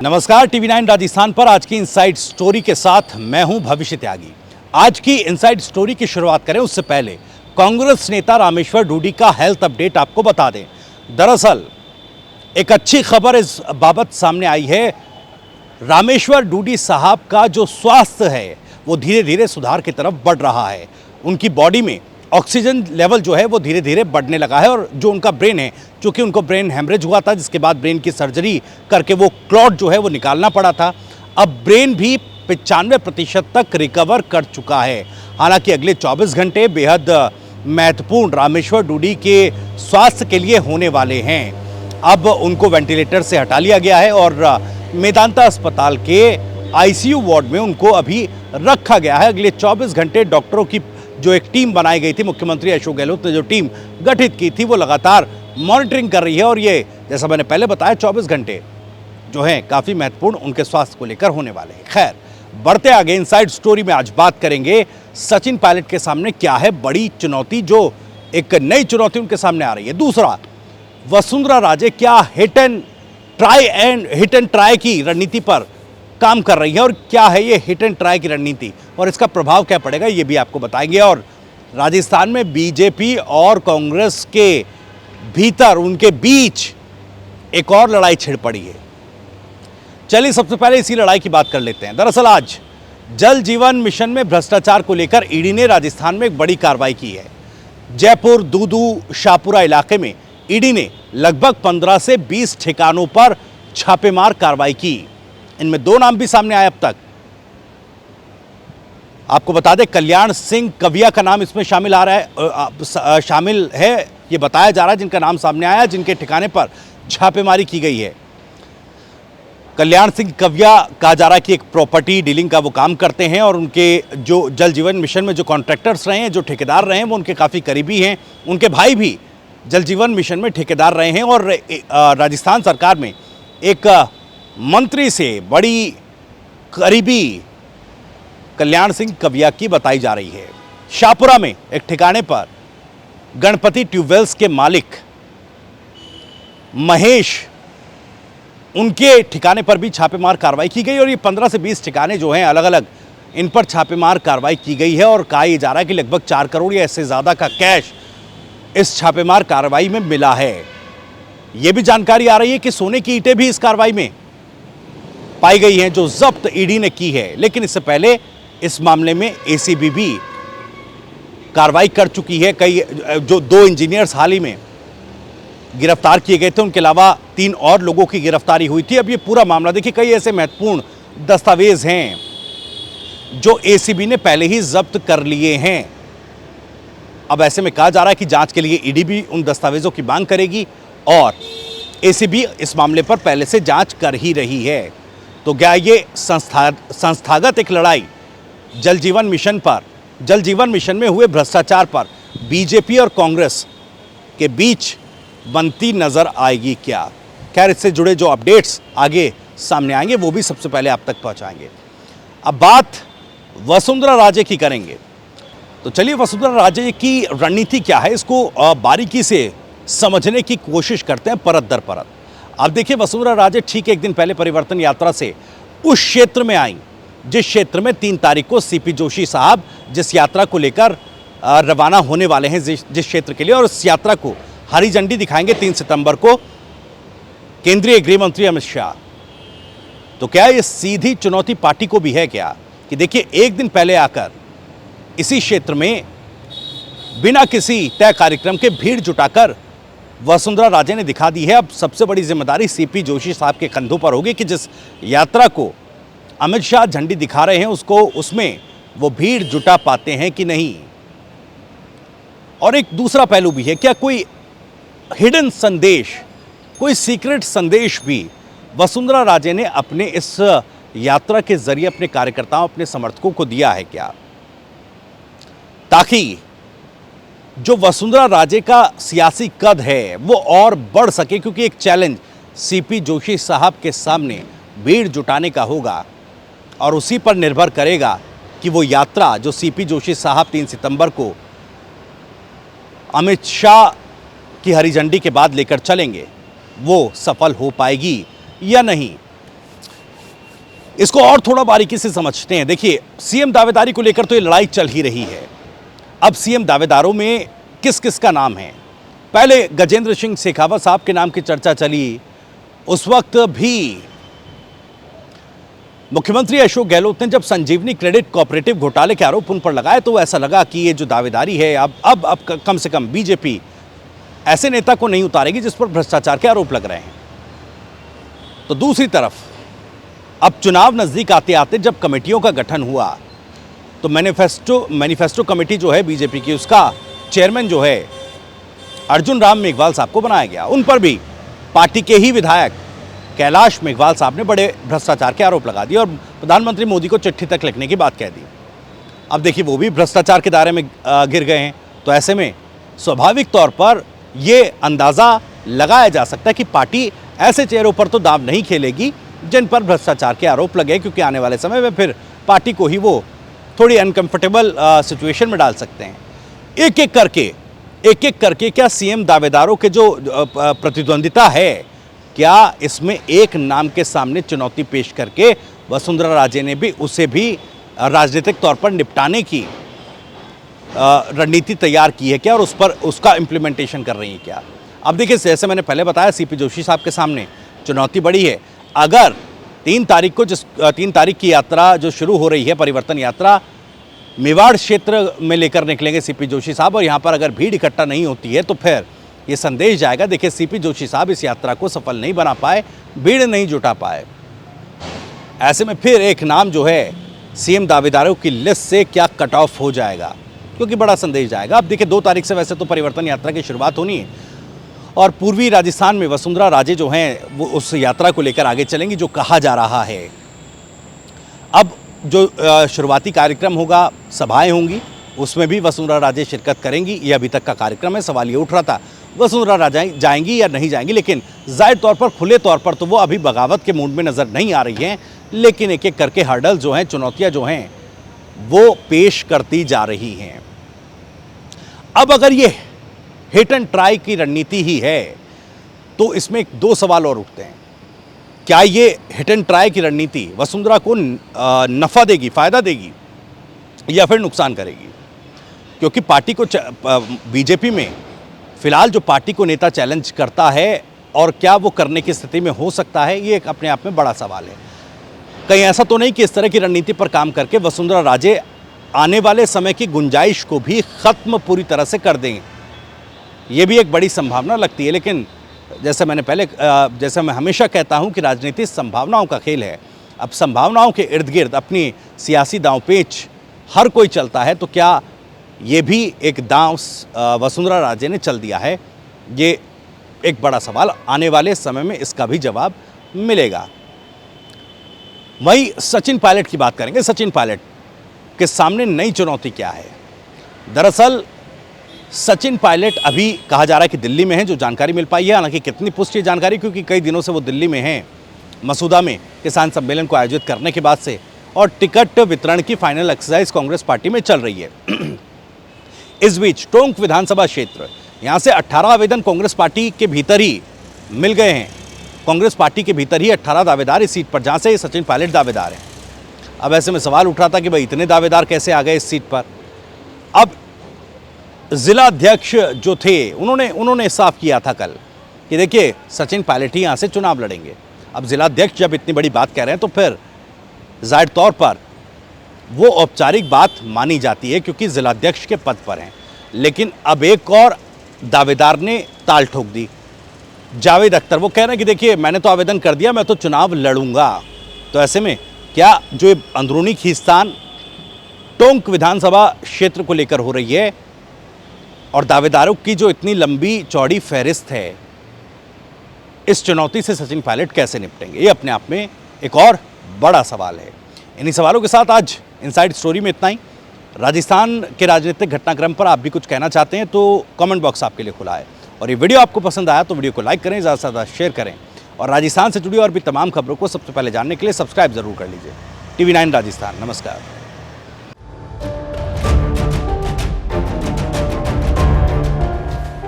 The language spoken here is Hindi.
नमस्कार, टीवी9 राजस्थान पर आज की इनसाइड स्टोरी के साथ मैं हूं भविष्य त्यागी। आज की इनसाइड स्टोरी की शुरुआत करें उससे पहले कांग्रेस नेता रामेश्वर डूडी का हेल्थ अपडेट आपको बता दें। दरअसल एक अच्छी खबर इस बाबत सामने आई है। रामेश्वर डूडी साहब का जो स्वास्थ्य है वो धीरे धीरे सुधार की तरफ बढ़ रहा है। उनकी बॉडी में ऑक्सीजन लेवल जो है वो धीरे धीरे बढ़ने लगा है और जो उनका ब्रेन है, चूँकि उनको ब्रेन हेमरेज हुआ था जिसके बाद ब्रेन की सर्जरी करके वो क्लॉट जो है वो निकालना पड़ा था, अब ब्रेन भी 95% तक रिकवर कर चुका है। हालांकि अगले 24 घंटे बेहद महत्वपूर्ण रामेश्वर डूडी के स्वास्थ्य के लिए होने वाले हैं। अब उनको वेंटिलेटर से हटा लिया गया है और मेदांता अस्पताल के आईसीयू वार्ड में उनको अभी रखा गया है। अगले 24 घंटे डॉक्टरों की जो एक टीम बनाई गई थी, मुख्यमंत्री अशोक गहलोत ने जो टीम गठित की थी वो लगातार मॉनिटरिंग कर रही है और ये जैसा मैंने पहले बताया 24 घंटे जो हैं काफ़ी महत्वपूर्ण उनके स्वास्थ्य को लेकर होने वाले हैं। खैर, बढ़ते आगे इनसाइड स्टोरी में आज बात करेंगे सचिन पायलट के सामने क्या है बड़ी चुनौती, जो एक नई चुनौती उनके सामने आ रही है। दूसरा, वसुंधरा राजे क्या हिट एंड ट्राई की रणनीति पर काम कर रही है और क्या है ये हिट एंड ट्राई की रणनीति और इसका प्रभाव क्या पड़ेगा ये भी आपको बताएंगे। और राजस्थान में बीजेपी और कांग्रेस के भीतर उनके बीच एक और लड़ाई छिड़ पड़ी है। चलिए सबसे पहले इसी लड़ाई की बात कर लेते हैं। दरअसल आज जल जीवन मिशन में भ्रष्टाचार को लेकर ईडी ने राजस्थान में एक बड़ी कार्रवाई की है। जयपुर, दूदू, शाहपुरा इलाके में ईडी ने लगभग 15 से 20 ठिकानों पर छापेमार कार्रवाई की। इनमें 2 नाम भी सामने आए अब तक। आपको बता दें, कल्याण सिंह कविया का नाम इसमें शामिल है, ये बताया जा रहा है, जिनका नाम सामने आया, जिनके ठिकाने पर छापेमारी की गई है। कल्याण सिंह कविया कहा जा रहा है कि एक प्रॉपर्टी डीलिंग का वो काम करते हैं और उनके जो जल जीवन मिशन में जो कॉन्ट्रैक्टर्स रहे हैं, जो ठेकेदार रहे हैं, वो उनके काफ़ी करीबी हैं। उनके भाई भी जल जीवन मिशन में ठेकेदार रहे हैं और राजस्थान सरकार में एक मंत्री से बड़ी करीबी कल्याण सिंह कविया की बताई जा रही है। शाहपुरा में एक ठिकाने पर गणपति ट्यूबवेल्स के मालिक महेश, उनके ठिकाने पर भी छापेमार कार्रवाई की गई और ये 15 से 20 ठिकाने जो हैं अलग अलग, इन पर छापेमार कार्रवाई की गई है और कहा यह जा रहा है कि लगभग 4 करोड़ या इससे ज़्यादा का कैश इस छापेमार कार्रवाई में मिला है। यह भी जानकारी आ रही है कि सोने की ईंटें भी इस कार्रवाई में पाई गई हैं जो जब्त ईडी ने की है। लेकिन इससे पहले इस मामले में एसीबी भी कार्रवाई कर चुकी है। कई जो 2 इंजीनियर्स हाल ही में गिरफ्तार किए गए थे, उनके अलावा 3 और लोगों की गिरफ्तारी हुई थी। अब ये पूरा मामला देखिए, कई ऐसे महत्वपूर्ण दस्तावेज हैं जो एसीबी ने पहले ही जब्त कर लिए हैं। अब ऐसे में कहा जा रहा है कि जांच के लिए ईडी भी उन दस्तावेजों की मांग करेगी और एसीबी इस मामले पर पहले से जांच कर ही रही है। तो क्या ये संस्थागत एक लड़ाई जल जीवन मिशन में हुए भ्रष्टाचार पर बीजेपी और कांग्रेस के बीच बनती नजर आएगी क्या? खैर, इससे जुड़े जो अपडेट्स आगे सामने आएंगे वो भी सबसे पहले आप तक पहुंचाएंगे। अब बात वसुंधरा राजे की करेंगे, तो चलिए वसुंधरा राजे की रणनीति क्या है इसको बारीकी से समझने की कोशिश करते हैं परत दर परत। अब देखिए, वसुंधरा राजे ठीक एक दिन पहले परिवर्तन यात्रा से उस क्षेत्र में आई जिस क्षेत्र में 3 तारीख को सीपी जोशी साहब जिस यात्रा को लेकर रवाना होने वाले हैं, जिस क्षेत्र के लिए, और इस यात्रा को हरी झंडी दिखाएंगे 3 सितंबर को केंद्रीय गृह मंत्री अमित शाह। तो क्या ये सीधी चुनौती पार्टी को भी है क्या कि देखिए, एक दिन पहले आकर इसी क्षेत्र में बिना किसी तय कार्यक्रम के भीड़ जुटाकर वसुंधरा राजे ने दिखा दी है। अब सबसे बड़ी जिम्मेदारी सीपी जोशी साहब के कंधों पर होगी कि जिस यात्रा को अमित शाह झंडी दिखा रहे हैं उसमें वो भीड़ जुटा पाते हैं कि नहीं। और एक दूसरा पहलू भी है, क्या कोई हिडन संदेश, कोई सीक्रेट संदेश भी वसुंधरा राजे ने अपने इस यात्रा के जरिए अपने कार्यकर्ताओं, अपने समर्थकों को दिया है क्या, ताकि जो वसुंधरा राजे का सियासी कद है वो और बढ़ सके? क्योंकि एक चैलेंज सीपी जोशी साहब के सामने भीड़ जुटाने का होगा और उसी पर निर्भर करेगा कि वो यात्रा जो सीपी जोशी साहब 3 सितंबर को अमित शाह की हरी झंडी के बाद लेकर चलेंगे वो सफल हो पाएगी या नहीं। इसको और थोड़ा बारीकी से समझते हैं। देखिए, सीएम दावेदारी को लेकर तो ये लड़ाई चल ही रही है। अब सीएम दावेदारों में किस किस का नाम है? पहले गजेंद्र सिंह शेखावत साहब के नाम की चर्चा चली। उस वक्त भी मुख्यमंत्री अशोक गहलोत ने जब संजीवनी क्रेडिट कोऑपरेटिव घोटाले के आरोप उन पर लगाए तो ऐसा लगा कि ये जो दावेदारी है अब कम से कम बीजेपी ऐसे नेता को नहीं उतारेगी जिस पर भ्रष्टाचार के आरोप लग रहे हैं। तो दूसरी तरफ अब चुनाव नजदीक आते आते जब कमेटियों का गठन हुआ तो मैनिफेस्टो कमेटी जो है बीजेपी की, उसका चेयरमैन जो है अर्जुन राम मेघवाल साहब को बनाया गया। उन पर भी पार्टी के ही विधायक कैलाश मेघवाल साहब ने बड़े भ्रष्टाचार के आरोप लगा दिए और प्रधानमंत्री मोदी को चिट्ठी तक लिखने की बात कह दी। अब देखिए, वो भी भ्रष्टाचार के दायरे में गिर गए हैं। तो ऐसे में स्वाभाविक तौर पर ये अंदाज़ा लगाया जा सकता है कि पार्टी ऐसे चेहरों पर तो दांव नहीं खेलेगी जिन पर भ्रष्टाचार के आरोप लगे, क्योंकि आने वाले समय में फिर पार्टी को ही वो थोड़ी अनकंफर्टेबल सिचुएशन में डाल सकते हैं। एक एक करके क्या सीएम दावेदारों के जो प्रतिद्वंदिता है, क्या इसमें एक नाम के सामने चुनौती पेश करके वसुंधरा राजे ने भी उसे भी राजनीतिक तौर पर निपटाने की रणनीति तैयार की है क्या, और उस पर उसका इम्प्लीमेंटेशन कर रही है क्या? अब देखिए, जैसे मैंने पहले बताया, सीपी जोशी साहब के सामने चुनौती बड़ी है। अगर 3 तारीख की यात्रा जो शुरू हो रही है, परिवर्तन यात्रा, मेवाड़ क्षेत्र में लेकर निकलेंगे सीपी जोशी साहब, और यहाँ पर अगर भीड़ इकट्ठा नहीं होती है तो फिर ये संदेश जाएगा। देखिए, सीपी जोशी साहब इस यात्रा को सफल नहीं बना पाए, भीड़ नहीं जुटा पाए। ऐसे में फिर एक नाम जो है सीएम दावेदारों की लिस्ट से क्या कट ऑफ हो जाएगा, क्योंकि बड़ा संदेश जाएगा। अब देखिए, 2 तारीख से वैसे तो परिवर्तन यात्रा की शुरुआत होनी है और पूर्वी राजस्थान में वसुंधरा राजे जो हैं वो उस यात्रा को लेकर आगे चलेंगी, जो कहा जा रहा है। अब जो शुरुआती कार्यक्रम होगा, सभाएं होंगी, उसमें भी वसुंधरा राजे शिरकत करेंगी। ये अभी तक का कार्यक्रम है। सवाल ये उठ रहा था वसुंधरा राजे जाएंगी या नहीं जाएंगी, लेकिन जाहिर तौर पर, खुले तौर पर तो वो अभी बगावत के मूड में नज़र नहीं आ रही हैं। लेकिन एक एक करके हर्डल जो हैं, चुनौतियाँ जो हैं, वो पेश करती जा रही हैं। अब अगर ये हिट एंड ट्राई की रणनीति ही है तो इसमें 2 सवाल और उठते हैं। क्या ये हिट एंड ट्राई की रणनीति वसुंधरा को नफ़ा देगी, फ़ायदा देगी, या फिर नुकसान करेगी? क्योंकि पार्टी को बीजेपी में फिलहाल जो पार्टी को नेता चैलेंज करता है, और क्या वो करने की स्थिति में हो सकता है, ये एक अपने आप में बड़ा सवाल है। कहीं ऐसा तो नहीं कि इस तरह की रणनीति पर काम करके वसुंधरा राजे आने वाले समय की गुंजाइश को भी ख़त्म पूरी तरह से कर देंगे? ये भी एक बड़ी संभावना लगती है। लेकिन जैसे मैं हमेशा कहता हूं कि राजनीति संभावनाओं का खेल है। अब संभावनाओं के इर्द गिर्द अपनी सियासी दांवपेच हर कोई चलता है, तो क्या ये भी एक दांव वसुंधरा राजे ने चल दिया है? ये एक बड़ा सवाल, आने वाले समय में इसका भी जवाब मिलेगा। वहीं सचिन पायलट की बात करेंगे। सचिन पायलट के सामने नई चुनौती क्या है? दरअसल सचिन पायलट अभी कहा जा रहा है कि दिल्ली में है, जो जानकारी मिल पाई है। हालांकि कितनी पुष्टि जानकारी, क्योंकि कई दिनों से वो दिल्ली में हैं, मसूदा में किसान सम्मेलन को आयोजित करने के बाद से, और टिकट वितरण की फाइनल एक्सरसाइज कांग्रेस पार्टी में चल रही है। इस बीच टोंक विधानसभा क्षेत्र, यहाँ से 18 आवेदन कांग्रेस पार्टी के भीतर ही मिल गए हैं। कांग्रेस पार्टी के भीतर ही 18 दावेदार इस सीट पर, जहाँ से सचिन पायलट दावेदार हैं। अब ऐसे में सवाल उठ रहा था कि भाई इतने दावेदार कैसे आ गए इस सीट पर? अब जिला अध्यक्ष जो थे उन्होंने साफ किया था कल कि देखिए, सचिन पायलट ही यहाँ से चुनाव लड़ेंगे। अब जिला अध्यक्ष जब इतनी बड़ी बात कह रहे हैं तो फिर जाहिर तौर पर वो औपचारिक बात मानी जाती है, क्योंकि जिलाध्यक्ष के पद पर हैं। लेकिन अब एक और दावेदार ने ताल ठोक दी, जावेद अख्तर। वो कह रहे हैं कि देखिए, मैंने तो आवेदन कर दिया, मैं तो चुनाव लड़ूंगा। तो ऐसे में क्या जो अंदरूनी खींचतान टोंक विधानसभा क्षेत्र को लेकर हो रही है, और दावेदारों की जो इतनी लंबी चौड़ी फहरिस्त है, इस चुनौती से सचिन पायलट कैसे निपटेंगे? ये अपने आप में एक और बड़ा सवाल है। इन्हीं सवालों के साथ आज इनसाइड स्टोरी में इतना ही। राजस्थान के राजनीतिक घटनाक्रम पर आप भी कुछ कहना चाहते हैं तो कमेंट बॉक्स आपके लिए खुला है। और ये वीडियो आपको पसंद आया तो वीडियो को लाइक करें, ज़्यादा से ज़्यादा शेयर करें, और राजस्थान से जुड़ी और भी तमाम खबरों को सबसे पहले जानने के लिए सब्सक्राइब जरूर कर लीजिए। TV9 राजस्थान। नमस्कार।